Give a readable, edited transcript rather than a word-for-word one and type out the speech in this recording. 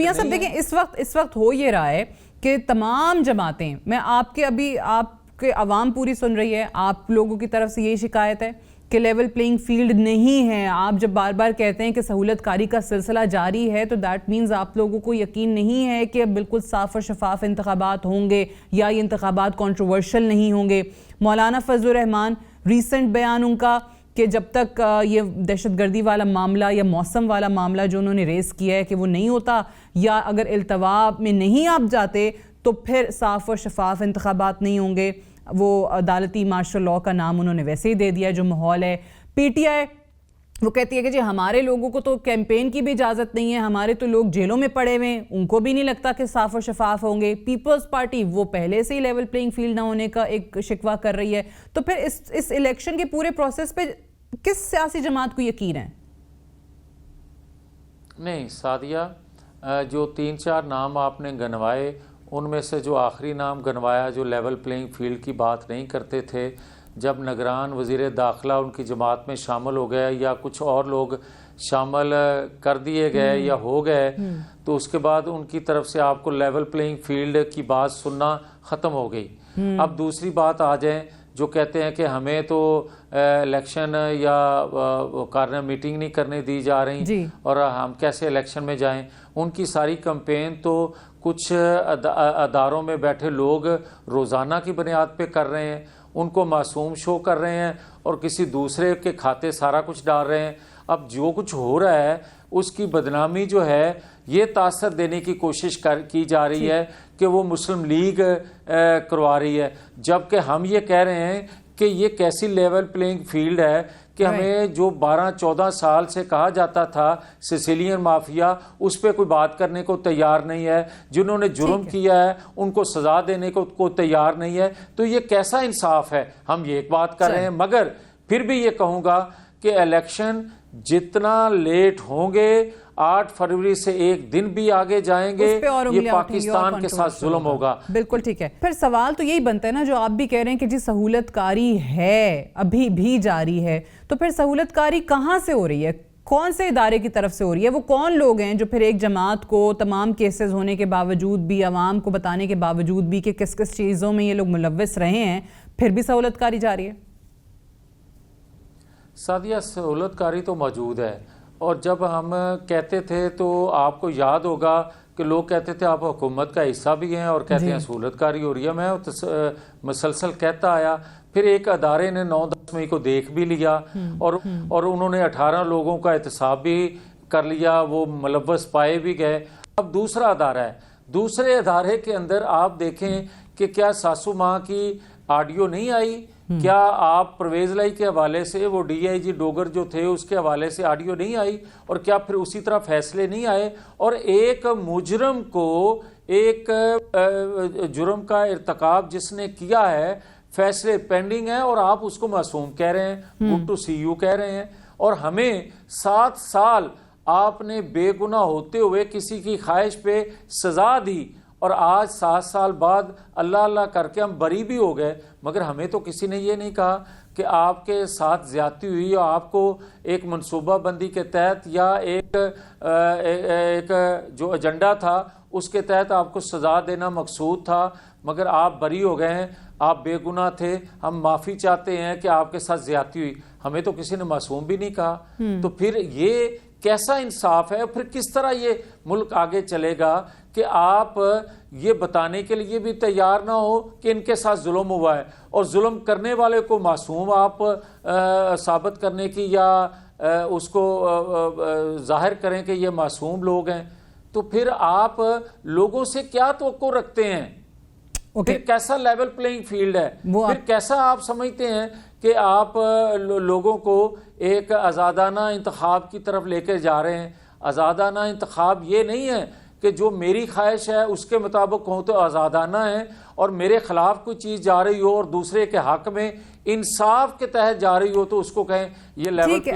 मियां साहब देखें, इस वक्त हो ये रहा है कि तमाम जमातें, मैं आपके अवाम पूरी सुन रही है, आप लोगों की तरफ से यही शिकायत है कि लेवल प्लेइंग फील्ड नहीं है। आप जब बार बार कहते हैं कि सहूलतकारी का सिलसिला जारी है, तो दैट मीन्स आप लोगों को यकीन नहीं है कि अब बिल्कुल साफ और शफाफ इंतखाबात होंगे या ये इंतखाबात कंट्रोवर्शियल नहीं होंगे। मौलाना फजलुर रहमान, रीसेंट बयान उनका कि जब तक ये दहशतगर्दी वाला मामला या मौसम वाला मामला जो उन्होंने रेस किया है कि वो नहीं होता, या अगर इल्तवा में नहीं आप जाते तो फिर साफ और शफाफ इंतखाबात नहीं होंगे। वो अदालती मार्शल लॉ का नाम उन्होंने वैसे ही दे दिया जो माहौल है। पीटीआई वो कहती है कि जी हमारे लोगों को तो कैंपेन की भी इजाज़त नहीं है, हमारे तो लोग जेलों में पड़े हुए हैं, उनको भी नहीं लगता कि साफ और शफाफ होंगे। पीपल्स पार्टी वो पहले से ही लेवल प्लेइंग फील्ड ना होने का एक शिकवा कर रही है। तो फिर इस इलेक्शन के पूरे प्रोसेस पे किस सियासी जमात को यकीन है? नहीं सादिया, जो 3-4 नाम आपने गिनवाए, उनमें से जो आखिरी नाम गिनवाया जो लेवल प्लेइंग फील्ड की बात नहीं करते थे, जब निगरान वज़ीर दाखिला उनकी जमात में शामिल हो गया या कुछ और लोग शामिल कर दिए गए या हो गए, तो उसके बाद उनकी तरफ से आपको लेवल प्लेइंग फील्ड की बात सुनना ख़त्म हो गई। अब दूसरी बात आ जाए, जो कहते हैं कि हमें तो इलेक्शन या कार्य मीटिंग नहीं करने दी जा रही और हम कैसे इलेक्शन में जाएं। उनकी सारी कैंपेन तो कुछ अदारों में बैठे लोग रोज़ाना की बुनियाद पे कर रहे हैं, उनको मासूम शो कर रहे हैं और किसी दूसरे के खाते सारा कुछ डाल रहे हैं। अब जो कुछ हो रहा है उसकी बदनामी जो है ये तासर देने की कोशिश की जा रही है कि वो मुस्लिम लीग करवा रही है, जबकि हम ये कह रहे हैं कि ये कैसी लेवल प्लेइंग फील्ड है कि हमें जो 12-14 साल से कहा जाता था सिसिलियन माफिया, उस पर कोई बात करने को तैयार नहीं है। जिन्होंने जुर्म किया है उनको सजा देने को तैयार नहीं है। तो ये कैसा इंसाफ है? हम ये एक बात कर रहे हैं, मगर फिर भी ये कहूँगा कि इलेक्शन जितना लेट होंगे, 8 फरवरी से एक दिन भी आगे जाएंगे, ये पाकिस्तान के साथ जुल्म होगा। बिल्कुल ठीक है। फिर सवाल तो यही बनता है ना, जो आप भी कह रहे हैं कि जी सहूलतकारी है, अभी भी जारी है, तो फिर सहूलतकारी कहाँ से हो रही है? कौन से इदारे की तरफ से हो रही है? वो कौन लोग हैं जो फिर एक जमात को तमाम केसेस होने के बावजूद भी, अवाम को बताने के बावजूद भी कि किस किस चीज़ों में ये लोग मुलव्वस रहे हैं, फिर भी सहूलतकारी जारी है? सादिया, सहूलतकारी तो मौजूद है। और जब हम कहते थे तो आपको याद होगा कि लोग कहते थे आप हुकूमत का हिस्सा भी हैं और कहते हैं सहूलतकारी हो रही है। मैं मुसलसल कहता आया, फिर एक अदारे ने 9-10 मई को देख भी लिया और उन्होंने 18 लोगों का एहतसाब भी कर लिया, वो मुलव्वस पाए भी गए। अब दूसरा अदारा है, दूसरे अदारे के अंदर आप देखें कि क्या सासू माँ की ऑडियो नहीं आई? क्या आप परवेज लाई के हवाले से, वो डीआईजी डोगर जो थे उसके हवाले से ऑडियो नहीं आई? और क्या फिर उसी तरह फैसले नहीं आए? और एक मुजरम को, एक जुर्म का इर्तकाब जिसने किया है, फैसले पेंडिंग है और आप उसको मासूम कह रहे हैं, गुड टू सी यू कह रहे हैं। और हमें 7 साल आपने बेगुनाह होते हुए किसी की ख्वाहिश पे सजा दी और आज 7 साल बाद अल्लाह अल्लाह करके हम बरी भी हो गए, मगर हमें तो किसी ने ये नहीं कहा कि आपके साथ ज्यादती हुई और आपको एक मनसूबाबंदी के तहत या एक जो एजेंडा था उसके तहत आपको सजा देना मकसूद था, मगर आप बरी हो गए हैं, आप बेगुनाह थे। हम माफ़ी चाहते हैं कि आपके साथ ज्यादती हुई, हमें तो किसी ने मासूम भी नहीं कहा। तो फिर ये कैसा इंसाफ है? फिर किस तरह ये मुल्क आगे चलेगा कि आप ये बताने के लिए भी तैयार ना हो कि इनके साथ जुल्म हुआ है और जुल्म करने वाले को मासूम आप साबित करने की या उसको जाहिर करें कि ये मासूम लोग हैं। तो फिर आप लोगों से क्या तवक्को रखते हैं? फिर कैसा लेवल प्लेइंग फील्ड है? फिर कैसा आप समझते हैं कि आप लोगों को एक आज़ादाना इंतखाब की तरफ लेकर जा रहे हैं? आज़ादाना इंतखाब ये नहीं है कि जो मेरी ख्वाहिश है उसके मुताबिक हो तो आज़ादाना है, और मेरे खिलाफ कोई चीज़ जा रही हो और दूसरे के हक में इंसाफ के तहत जा रही हो तो उसको कहें ये लेवल